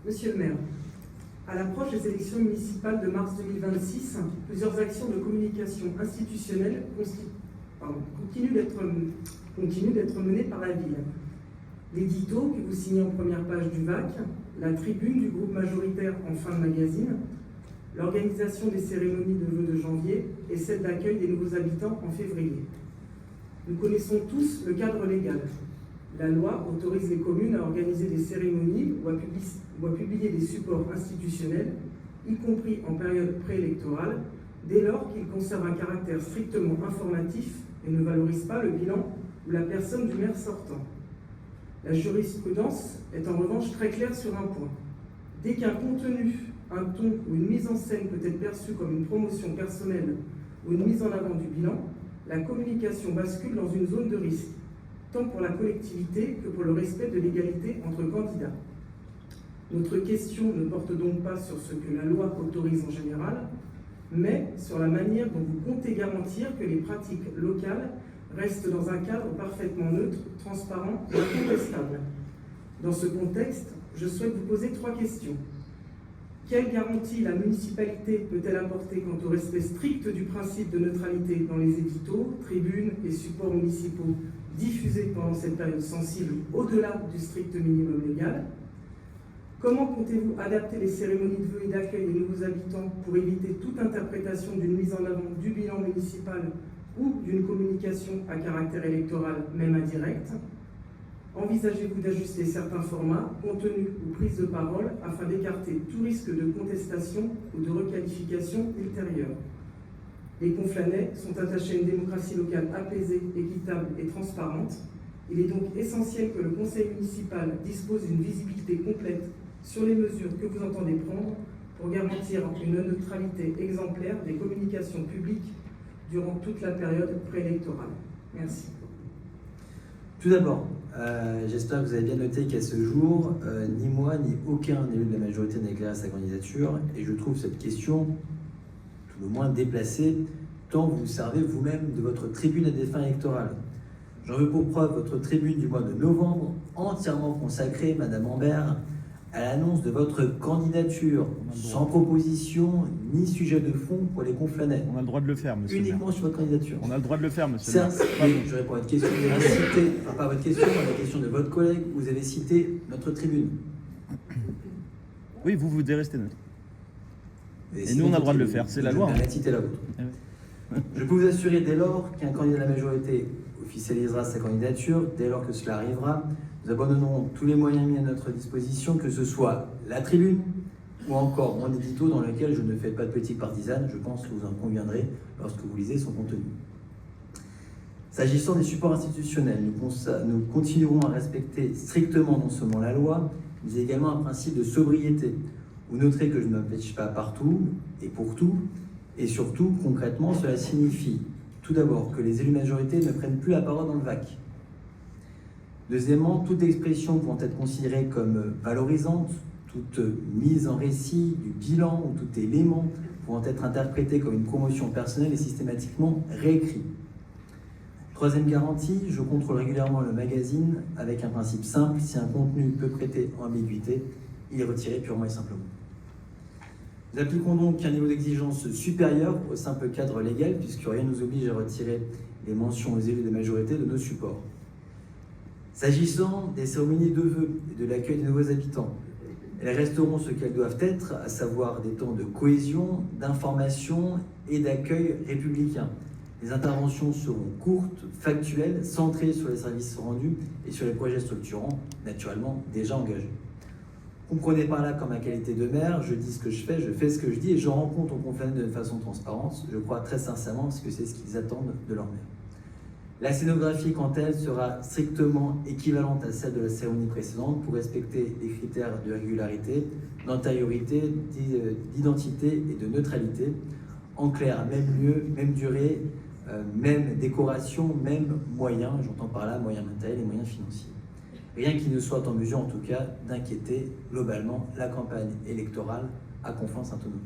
Monsieur le maire, à l'approche des élections municipales de mars 2026, plusieurs actions de communication institutionnelle continuent d'être menées par la ville. L'édito que vous signez en première page du VAC, la tribune du groupe majoritaire en fin de magazine, l'organisation des cérémonies de vœux de janvier et celle d'accueil des nouveaux habitants en février. Nous connaissons tous le cadre légal. La loi autorise les communes à organiser des cérémonies ou à publier des supports institutionnels, y compris en période préélectorale, dès lors qu'ils conservent un caractère strictement informatif et ne valorisent pas le bilan ou la personne du maire sortant. La jurisprudence est en revanche très claire sur un point. Dès qu'un contenu, un ton ou une mise en scène peut être perçu comme une promotion personnelle ou une mise en avant du bilan, la communication bascule dans une zone de risque, tant pour la collectivité que pour le respect de l'égalité entre candidats. Notre question ne porte donc pas sur ce que la loi autorise en général, mais sur la manière dont vous comptez garantir que les pratiques locales restent dans un cadre parfaitement neutre, transparent et incontestable. Dans ce contexte, je souhaite vous poser 3 questions. Quelle garantie la municipalité peut-elle apporter quant au respect strict du principe de neutralité dans les éditos, tribunes et supports municipaux diffusés pendant cette période sensible au-delà du strict minimum légal? Comment comptez-vous adapter les cérémonies de vœux et d'accueil des nouveaux habitants pour éviter toute interprétation d'une mise en avant du bilan municipal ou d'une communication à caractère électoral, même indirect? Envisagez-vous d'ajuster certains formats, contenus ou prises de parole afin d'écarter tout risque de contestation ou de requalification ultérieure? Les Conflanais sont attachés à une démocratie locale apaisée, équitable et transparente. Il est donc essentiel que le conseil municipal dispose d'une visibilité complète sur les mesures que vous entendez prendre pour garantir une neutralité exemplaire des communications publiques durant toute la période préélectorale. Merci. Tout d'abord, j'espère que vous avez bien noté qu'à ce jour, ni moi ni aucun élu de la majorité n'a éclairé sa candidature, et je trouve cette question tout le moins déplacée, tant vous servez vous-même de votre tribune à des fins électorales. J'en veux pour preuve votre tribune du mois de novembre, entièrement consacrée, Madame Ambert, à l'annonce de votre candidature, sans proposition ni sujet de fond pour les Conflanais. On a le droit de le faire, monsieur. Uniquement sur votre candidature. On a le droit de le faire, monsieur. Certes, je réponds à votre question. Vous avez cité, enfin pas à votre question, mais à la question de votre collègue, vous avez cité notre tribune. Oui, vous devez rester neutre. Et nous, on a le droit de le faire, c'est la loi. Je vais citer la vôtre. Je peux vous assurer dès lors qu'un candidat de la majorité officialisera sa candidature, dès lors que cela arrivera, nous abandonnerons tous les moyens mis à notre disposition, que ce soit la tribune ou encore mon édito dans lequel je ne fais pas de politique partisane, je pense que vous en conviendrez lorsque vous lisez son contenu. S'agissant des supports institutionnels, nous continuerons à respecter strictement non seulement la loi, mais également un principe de sobriété. Vous noterez que je ne m'empêche pas partout et pour tout, et surtout, concrètement, cela signifie tout d'abord que les élus majoritaires ne prennent plus la parole dans le VAC. Deuxièmement, toute expression pouvant être considérée comme valorisante, toute mise en récit du bilan ou tout élément pouvant être interprété comme une promotion personnelle est systématiquement réécrit. Troisième garantie, je contrôle régulièrement le magazine avec un principe simple: si un contenu peut prêter ambiguïté, il est retiré purement et simplement. Nous appliquons donc un niveau d'exigence supérieur au simple cadre légal, puisque rien ne nous oblige à retirer les mentions aux élus de majorité de nos supports. S'agissant des cérémonies de vœux et de l'accueil des nouveaux habitants, elles resteront ce qu'elles doivent être, à savoir des temps de cohésion, d'information et d'accueil républicain. Les interventions seront courtes, factuelles, centrées sur les services rendus et sur les projets structurants, naturellement déjà engagés. Comprenez par là qu'en ma qualité de maire, je dis ce que je fais ce que je dis, et je rencontre aux Conflanais de façon transparente. Je crois très sincèrement que c'est ce qu'ils attendent de leur maire. La scénographie, quant à elle, sera strictement équivalente à celle de la cérémonie précédente pour respecter les critères de régularité, d'antériorité, d'identité et de neutralité. En clair, même lieu, même durée, même décoration, même moyens, j'entends par là moyens matériels et moyens financiers. Rien qui ne soit en mesure, en tout cas, d'inquiéter globalement la campagne électorale à Conflans-Sainte-Honorine.